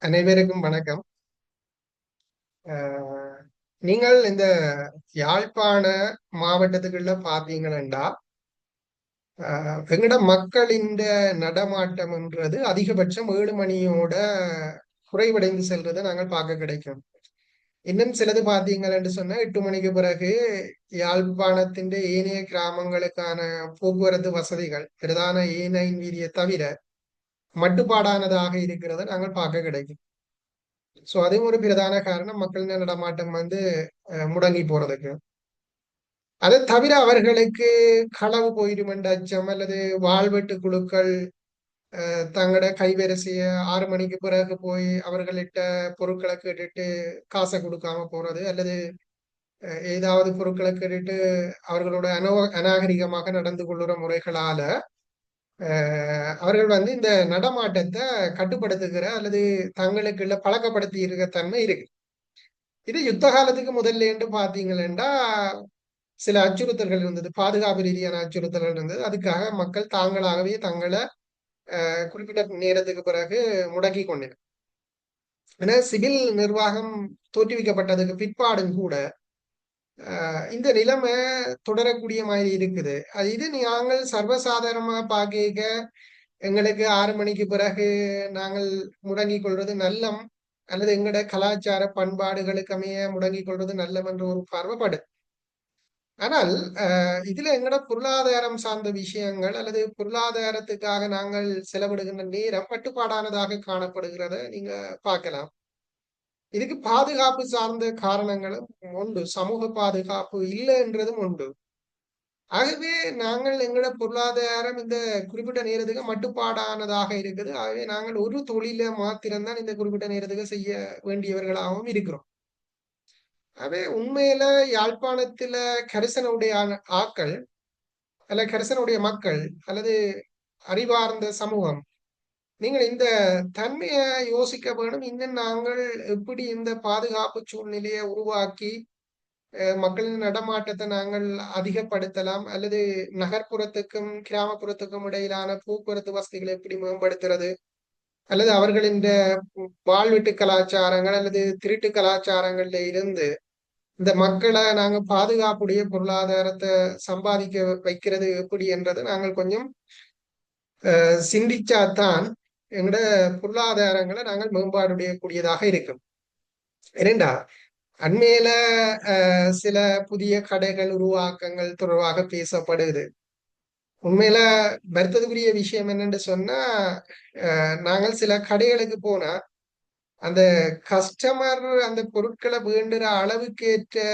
அனைவருக்கும் வணக்கம். அஹ், நீங்கள் இந்த யாழ்ப்பாண மாவட்டத்துக்குள்ள பார்த்தீங்கன்னா எங்கட மக்களின் நடமாட்டம்ன்றது அதிகபட்சம் 7 மணியோட குறைவடைந்து செல்றதை நாங்கள் பார்க்க கிடைக்கும். இன்னும் சிலது பார்த்தீங்கன்னு சொன்னா 8 மணிக்கு பிறகு யாழ்ப்பாணத்தின் ஏனைய கிராமங்களுக்கான போக்குவரத்து வசதிகள் பிரதான ஏனைய வீதியை தவிர மட்டுப்பாடானதாக இருக்கிறத நாங்கள் பார்க்க கிடைக்கும். சோ அதுவும் ஒரு பிரதான காரணம் மக்களின் நடமாட்டம் முடங்கி போறதுக்கு. அதை தவிர அவர்களுக்கு களவு போயிடும் என்ற அச்சம் அல்லது வாழ்வெட்டு குழுக்கள் தங்களோட கைவரிசைய 6 மணிக்கு பிறகு போய் அவர்களிட்ட பொருட்களை கேட்டுட்டு காசை கொடுக்காம போறது அல்லது ஏதாவது பொருட்களை கேட்டுட்டு அவர்களோட அநாகரிகமாக நடந்து கொள்ளுற முறைகளால அவர்கள் இந்த நடமாட்டத்தை கட்டுப்படுத்துகிற அல்லது தங்களுக்குள்ள பழக்கப்படுத்தி இருக்க தன்மை இருக்கு. இது யுத்த காலத்துக்கு முதல்ல என்று பாத்தீங்கன்னா சில அச்சுறுத்தல்கள் இருந்தது, பாதுகாப்பு ரீதியான அச்சுறுத்தல்கள் இருந்தது. அதுக்காக மக்கள் தாங்களாகவே தங்களை குறிப்பிட்ட நேரத்துக்கு பிறகு முடக்கி கொண்டனர். ஏன்னா சிவில் நிர்வாகம் தோற்றுவிக்கப்பட்டதுக்கு பிற்பாடும் கூட இந்த நிலைமை தொடரக்கூடிய மாதிரி இருக்குது. இது நாங்கள் சர்வசாதாரணமா பார்க்க எங்களுக்கு 6 மணிக்கு பிறகு நாங்கள் முடங்கிக் கொள்வது நல்லம் அல்லது எங்களோட கலாச்சார பண்பாடுகளுக்கு அமைய முடங்கிக் கொள்வது நல்லம் என்ற ஒரு பார்வைப்படு. ஆனால் இதுல எங்களோட பொருளாதாரம் சார்ந்த விஷயங்கள் அல்லது பொருளாதாரத்துக்காக நாங்கள் செலவிடுகின்ற நேரம் கட்டுப்பாடானதாக காணப்படுகிறத நீங்க பார்க்கலாம். இதுக்கு பாதுகாப்பு சார்ந்த காரணங்களும் உண்டு, சமூக பாதுகாப்பு இல்லைன்றதும் உண்டு. ஆகவே நாங்கள் எங்களோட பொருளாதாரம் இந்த குறிப்பிட்ட நேரத்துக்கு மட்டுப்பாடானதாக இருக்குது. ஆகவே நாங்கள் ஒரு தொழில மாத்திரம்தான் இந்த குறிப்பிட்ட நேரத்துக்கு செய்ய வேண்டியவர்களாகவும் இருக்கிறோம். ஆகவே உண்மையில யாழ்ப்பாணத்துல கரிசனுடைய ஆக்கள் அல்ல கரிசனுடைய மக்கள் அல்லது அறிவார்ந்த சமூகம், நீங்கள் இந்த தன்மையை யோசிக்க வேணும். இன்னும் நாங்கள் எப்படி இந்த பாதுகாப்பு சூழ்நிலையை உருவாக்கி மக்களின் நடமாட்டத்தை நாங்கள் அதிகப்படுத்தலாம் அல்லது நகர்ப்புறத்துக்கும் கிராமப்புறத்துக்கும் இடையிலான போக்குவரத்து வசதிகளை எப்படி மேம்படுத்துறது அல்லது அவர்களின் வாழ்வீட்டு கலாச்சாரங்கள் அல்லது திருட்டு கலாச்சாரங்கள்ல இருந்து இந்த மக்களை நாங்க பாதுகாப்புடைய பொருளாதாரத்தை சம்பாதிக்க வைக்கிறது எப்படி என்றதை நாங்கள் கொஞ்சம் சிந்திச்சாதான் எங்களோட பொருளாதாரங்களை நாங்கள் மேம்பாடுடைய கூடியதாக இருக்கும். இரண்டா, அண்மையில சில புதிய கடைகள் உருவாக்கங்கள் தொடர்பாக பேசப்படுது. உண்மையில வருத்தத்துக்குரிய விஷயம் என்னன்னு சொன்னா நாங்கள் சில கடைகளுக்கு போனா அந்த கஸ்டமர் அந்த பொருட்களை வேண்டுற அளவுக்கு ஏற்ற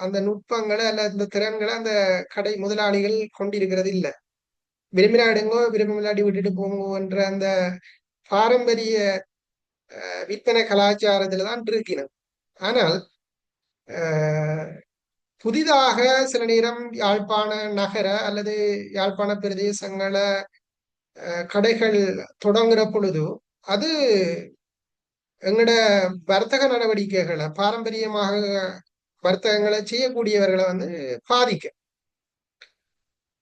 அந்த நுட்பங்களை அல்ல அந்த திறன்களை அந்த கடை முதலாளிகள் கொண்டிருக்கிறது இல்லை. விரும்பினா எடுங்கோ, விரும்ப விளையாடி விட்டுட்டு போங்கோன்ற அந்த பாரம்பரிய விற்பனை கலாச்சாரத்துல தான் இருக்கணும். ஆனால் புதிதாக சில நேரம் யாழ்ப்பாண நகர அல்லது யாழ்ப்பாண பிரதேசங்கள கடைகள் தொடங்குற பொழுது அது எங்களோட வர்த்தக நடவடிக்கைகளை பாரம்பரியமாக வர்த்தகங்களை செய்யக்கூடியவர்களை பாதிக்க.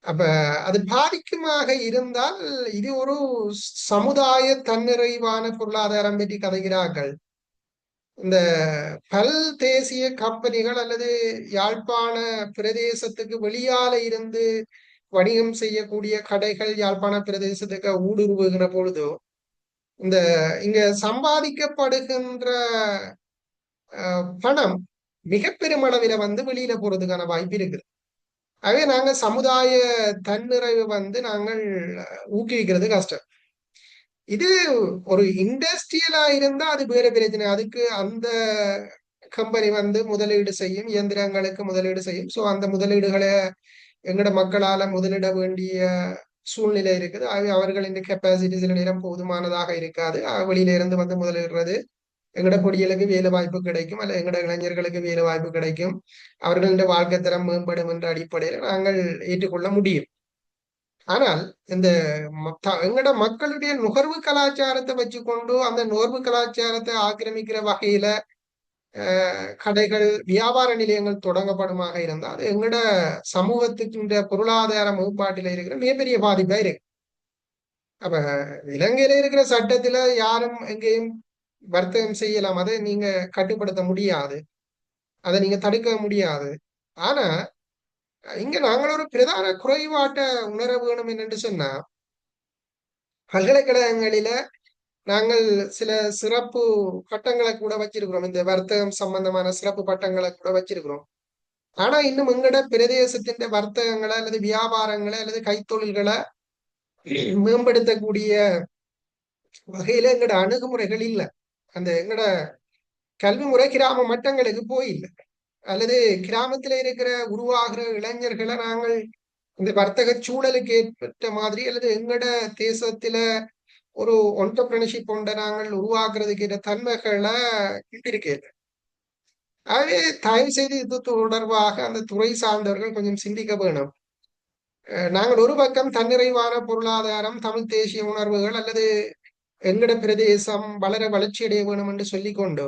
அப்ப அது பாதிக்குமாக இருந்தால் இது ஒரு சமுதாய தன்னிறைவான பொருளாதாரம் பற்றி கதைகிறார்கள். இந்த பல் தேசிய கம்பெனிகள் அல்லது யாழ்ப்பாண பிரதேசத்துக்கு வெளியால இருந்து வணிகம் செய்யக்கூடிய கடைகள் யாழ்ப்பாண பிரதேசத்துக்கு ஊடுருவுகிற பொழுது இந்த இங்க சம்பாதிக்கப்படுகின்ற பணம் மிக பெருமளவில வெளியில போறதுக்கான வாய்ப்பு இருக்குது. ஆகவே நாங்க சமுதாய தன்னிறைவு நாங்கள் ஊக்குவிக்கிறது கஷ்டம். இது ஒரு இண்டஸ்ட்ரியலா இருந்தா அது வேற பிரச்சனை. அதுக்கு அந்த கம்பெனி முதலீடு செய்யும், இயந்திரங்களுக்கு முதலீடு செய்யும். சோ அந்த முதலீடுகளை எங்கட மக்களால முதலிட வேண்டிய சூழ்நிலை இருக்குது. ஆகவே அவர்களின் கெப்பாசிட்டி சில நேரம் போதுமானதாக இருக்காது. வெளியில இருந்து முதலிடுறது எங்கட பொடிகளுக்கு வேலை வாய்ப்பு கிடைக்கும் அல்ல எங்கட இளைஞர்களுக்கு வேலை வாய்ப்பு கிடைக்கும், அவர்களின் வாழ்க்கை தரம் மேம்படும் என்ற அடிப்படையில் நாங்கள் ஏற்றுக்கொள்ள முடியும். ஆனால் இந்த எங்கட மக்களுடைய நுகர்வு கலாச்சாரத்தை வச்சுக்கொண்டு அந்த நுகர்வு கலாச்சாரத்தை ஆக்கிரமிக்கிற வகையில கடைகள் வியாபார நிலையங்கள் தொடங்கப்படுமாக இருந்தால் அது எங்கட சமூகத்துக்கு பொருளாதார மேம்பாட்டில இருக்கிற மிகப்பெரிய பாதிப்பா இருக்கு. அப்ப இலங்கையில இருக்கிற சட்டத்துல யாரும் எங்கேயும் வர்த்தகம் செய்யலாம், அதை நீங்க கட்டுப்படுத்த முடியாது, அதை நீங்க தடுக்க முடியாது. ஆனா இங்க நாங்கள் ஒரு பிரதான குறைபாட்டை உணர வேணும் என்னென்று சொன்னா, பல்கலைக்கழகங்களில நாங்கள் சில சிறப்பு பட்டங்களை கூட வச்சிருக்கிறோம், இந்த வர்த்தகம் சம்பந்தமான சிறப்பு பட்டங்களை கூட வச்சிருக்கிறோம். ஆனா இன்னும் எங்கட பிரதேசத்தின் வர்த்தகங்களை அல்லது வியாபாரங்களை அல்லது கைத்தொழில்களை மேம்படுத்தக்கூடிய வகையில எங்கட அணுகுமுறைகள் இல்லை. அந்த எங்கட கல்வி முறை கிராம மட்டங்களுக்கு போயில்லை, அல்லது கிராமத்துல இருக்கிற உருவாகிற இளைஞர்களை நாங்கள் இந்த வர்த்தக சூழலுக்கு ஏற்பட்ட மாதிரி அல்லது எங்கட தேசத்துல ஒரு ஒன்டர்பிரினர்ஷிப் ஒன்றை நாங்கள் உருவாக்குறதுக்கு இந்த தன்மைகளை இருக்கேன். ஆகவே தயவு செய்து இது தொடர்பாக அந்த துறை சார்ந்தவர்கள் கொஞ்சம் சிந்திக்க வேணும். நாங்கள் ஒரு பக்கம் தன்னிறைவான பொருளாதாரம், தமிழ் தேசிய உணர்வுகள் அல்லது எங்கட பிரதேசம் வளர வளர்ச்சி அடைய வேணும் என்று சொல்லிக்கொண்டு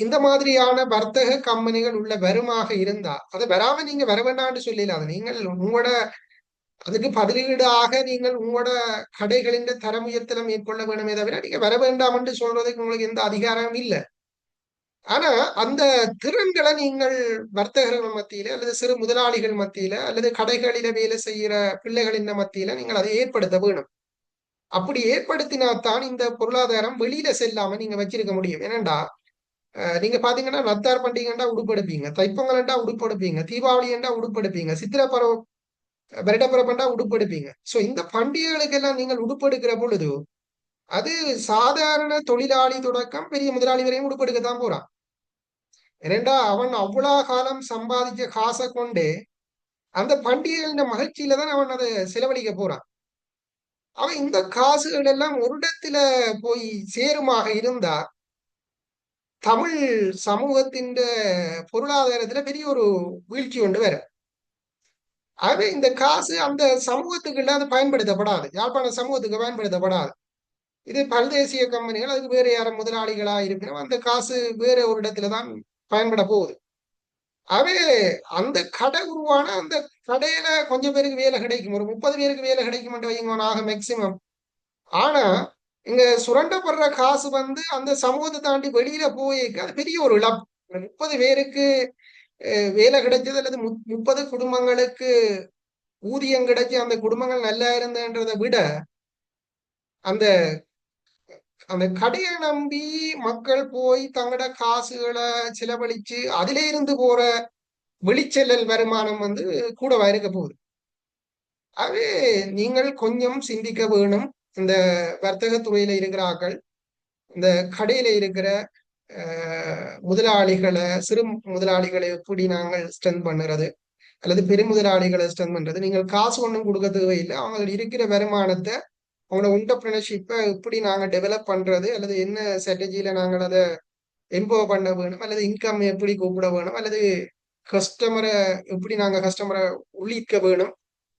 இந்த மாதிரியான வர்த்தக கம்பெனிகள் உள்ள வருமாக இருந்தா அதை வராம நீங்க வர வேண்டாம்னு சொல்லல. நீங்கள் உங்களோட அதுக்கு பதிலீடாக நீங்கள் உங்களோட கடைகளின் தரமுயர்த்தலை மேற்கொள்ள வேணுமே தவிர நீங்க வர வேண்டாம் என்று சொல்றதுக்கு உங்களுக்கு எந்த அதிகாரமும் இல்லை. ஆனா அந்த திறன்களை நீங்கள் வர்த்தகர்கள் மத்தியில அல்லது சிறு முதலாளிகள் மத்தியில அல்லது கடைகளில வேலை செய்யற பிள்ளைகளின் மத்தியில நீங்கள் அதை ஏற்படுத்த வேணும். அப்படி ஏற்படுத்தினாத்தான் இந்த பொருளாதாரம் வெளியில செல்லாம நீங்க வச்சிருக்க முடியும். ஏனண்டா நீங்க பாத்தீங்கன்னா நத்தார் பண்டிகைண்டா உடுப்படுப்பீங்க, தைப்பொங்கல்ண்டா உடுப்படுப்பீங்க, தீபாவளிண்டா உடுப்படுப்பீங்க, சித்திரப்பருவ வருடப்பிறப்புண்டா உடுப்படுப்பீங்க. சோ இந்த பண்டிகைகளுக்கெல்லாம் நீங்கள் உடுப்படுக்கிற பொழுது அது சாதாரண தொழிலாளி தொடக்கம் பெரிய முதலாளி வரையும் உடுப்படுக்கத்தான் போறான். ஏனென்றா அவன் அவ்வளவு காலம் சம்பாதிச்ச காசை கொண்டு அந்த பண்டிகைகளின் மகிழ்ச்சியில தான் அவன் அதை செலவழிக்க போறான். அவன் இந்த காசுகள் எல்லாம் ஒரு இடத்துல போய் சேருமாக இருந்தா தமிழ் சமூகத்தின் பொருளாதாரத்துல பெரிய ஒரு வீழ்ச்சி கொண்டு வர. ஆகவே இந்த காசு அந்த சமூகத்துக்கு இல்லாத பயன்படுத்தப்படாது, யாழ்ப்பாண சமூகத்துக்கு பயன்படுத்தப்படாது. இது பல்தேசிய கம்பெனிகள், அதுக்கு வேற யாரும் முதலாளிகளா இருக்கணும், அந்த காசு வேற ஒரு இடத்துல தான் பயன்பட போகுது. அவே அந்த கடை உருவான அந்த கடையில கொஞ்சம் பேருக்கு வேலை கிடைக்கும், ஒரு 30 பேருக்கு வேலை கிடைக்கும் வைங்க ஆக மேக்சிமம். ஆனா இங்க சுரண்டப்படுற காசு வந்து அந்த சமூகத்தை தாண்டி வெளியில போயிருக்கு, அது பெரிய ஒரு இழப்பு. 30 பேருக்கு வேலை கிடைச்சது அல்லது 30 குடும்பங்களுக்கு ஊதியம் கிடைச்சி அந்த குடும்பங்கள் நல்லா இருந்தன்றதை விட அந்த அந்த கடையை நம்பி மக்கள் போய் தங்களோட காசுகளை செலவழிச்சு அதிலே இருந்து போற வெளிச்செல்லல் வருமானம் வந்து கூடவா இருக்க போகுது. அது நீங்கள் கொஞ்சம் சிந்திக்க வேணும். இந்த வர்த்தக துறையில இருக்கிறார்கள், இந்த கடையில இருக்கிற முதலாளிகளை, சிறு முதலாளிகளை எப்படி நாங்கள் ஸ்ட்ரென்த் பண்ணுறது அல்லது பெருமுதலாளிகளை ஸ்ட்ரென்த் பண்றது. நீங்கள் காசு ஒன்றும் கொடுக்க தேவையில்லை, அவங்க இருக்கிற வருமானத்தை அவங்களோட என்டர்பிரினர்ஷிப்பை எப்படி நாங்கள் டெவலப் பண்றது அல்லது என்ன ஸ்ட்ராட்டஜியில நாங்கள் அதை எம்பவர் பண்ண வேணும் அல்லது இன்கம் எப்படி கூப்பிட வேணும் அல்லது கஸ்டமரை எப்படி நாங்கள் கஸ்டமரை உள்ளிக்க வேணும்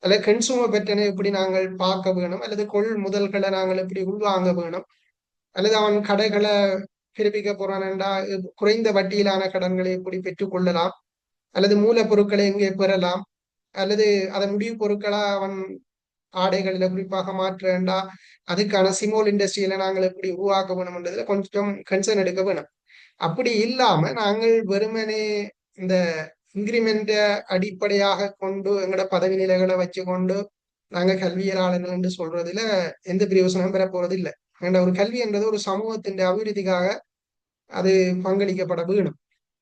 அல்லது கன்சூமர் பெட்டனை எப்படி நாங்கள் பார்க்க வேணும் அல்லது முதல்களை நாங்கள் எப்படி உள்வாங்க வேணும் அல்லது அவன் கடைகளை பிறப்பிக்க போறான்டா குறைந்த வட்டியிலான கடன்களை எப்படி பெற்றுக்கொள்ளலாம் அல்லது மூலப்பொருட்களை எங்கே பெறலாம் அல்லது அதை முடிவு பொருட்களா அவன் ஆடைகளில குறிப்பாக மாற்றேண்டா அதுக்கான சிமோல் இண்டஸ்ட்ரியில நாங்கள் எப்படி உருவாக்க வேணும்ன்றதுல கொஞ்சம் கன்சர்ன் எடுக்க வேணும். அப்படி இல்லாம நாங்கள் வெறுமனே இந்த இன்கிரிமெண்ட அடிப்படையாக கொண்டு எங்களோட பதவி நிலைகளை வச்சு கொண்டு நாங்க கல்வியலாளர்கள் என்று சொல்றதுல எந்த பிரயோசனமும் பெற போறது இல்லை. ஏன்னா ஒரு கல்வி என்றது ஒரு சமூகத்தின் அபிவிருத்திக்காக அது பங்களிக்கப்பட வேணும்.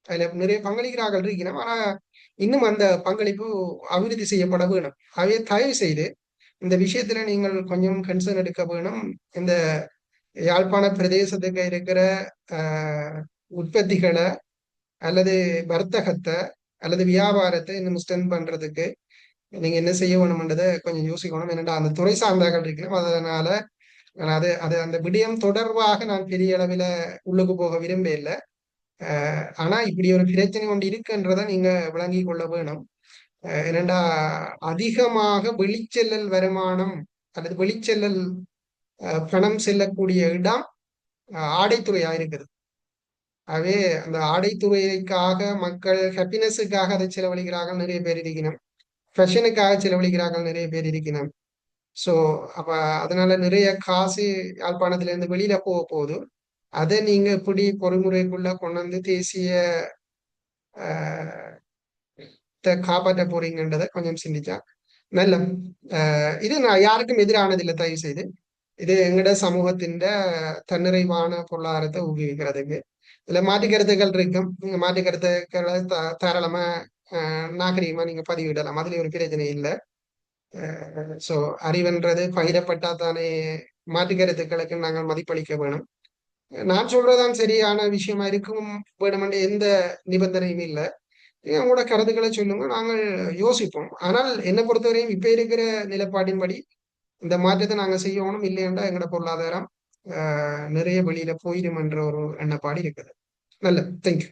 அதுல நிறைய பங்களிக்கிறார்கள் இருக்கணும், ஆனா இன்னும் அந்த பங்களிப்பு அபிவிருத்தி செய்யப்பட வேணும். அவைய தயவு செய்து இந்த விஷயத்துல நீங்கள் கொஞ்சம் கன்சர்ன் எடுக்க வேணும். இந்த யாழ்ப்பாண பிரதேசத்துக்கு இருக்கிற உற்பத்திகளை அல்லது வர்த்தகத்தை அல்லது வியாபாரத்தை இன்னும் ஸ்ட்ரென்த் பண்றதுக்கு நீங்க என்ன செய்ய வேணும்ன்றதை கொஞ்சம் யோசிக்கணும். என்னடா அந்த துறை சார்ந்தார்கள் இருக்கணும், அதனால நான் அது அந்த விடயம் தொடர்பாக நான் பெரிய அளவில் உள்ளுக்கு போக விரும்ப இல்லை. ஆனா இப்படி ஒரு பிரச்சனை கொண்டு இருக்குன்றதை நீங்க விளங்கி கொள்ள வேணும். என்னண்டா அதிகமாக வெளிச்செல்லல் வருமானம் அல்லது வெளிச்செல்லல் பணம் செல்லக்கூடிய இடம் ஆடைத்துறையா இருக்குது. ஆகவே அந்த ஆடைத்துறைக்காக மக்கள் ஹாப்பினஸுக்காக அதை செலவழிக்கிறார்கள் நிறைய பேர் இருக்கணும், ஃபேஷனுக்காக செலவழிக்கிறார்கள் நிறைய பேர் இருக்கணும். ஸோ அப்ப அதனால நிறைய காசு யாழ்ப்பாணத்துல இருந்து வெளியில போக போகுது. அதை நீங்க எப்படி பொறிமுறைக்குள்ள கொண்டு வந்து தேசிய காப்பாற்ற போறீங்கன்றதை கொஞ்சம் சிந்திச்சா நல்ல. இது நான் யாருக்கும் எதிரானது இல்லை, தயவு செய்து. இது எங்கட சமூகத்தின் தன்னிறைவான பொருளாதாரத்தை ஊக்குவிக்கிறதுக்கு. இதுல மாற்று கருத்துக்கள் இருக்கும். நீங்க மாற்று கருத்துக்களை தாராளமா நாகரிகமா நீங்க பதிவிடலாம், அதுல ஒரு பிரச்சனை இல்லை. ஸோ அறிவுன்றது பகிரப்பட்டா தானே மாற்று கருத்துக்களுக்கு நாங்கள் மதிப்பளிக்க வேணும். நான் சொல்றதான் சரியான விஷயமா இருக்கும் வேணுமென்ற எந்த நிபந்தனையும் இல்லை. நீங்க உங்களோட கருத்துக்களை சொல்லுங்க, நாங்கள் யோசிப்போம். ஆனால் என்னை பொறுத்தவரையும் இப்ப இருக்கிற நிலைப்பாட்டின்படி இந்த மாற்றத்தை நாங்க செய்யணும். இல்லையென்றா எங்களோட பொருளாதாரம் நிறைய வெளியில போயிடும் என்ற ஒரு எண்ணப்பாடு இருக்குது. நல்ல, தேங்க்யூ.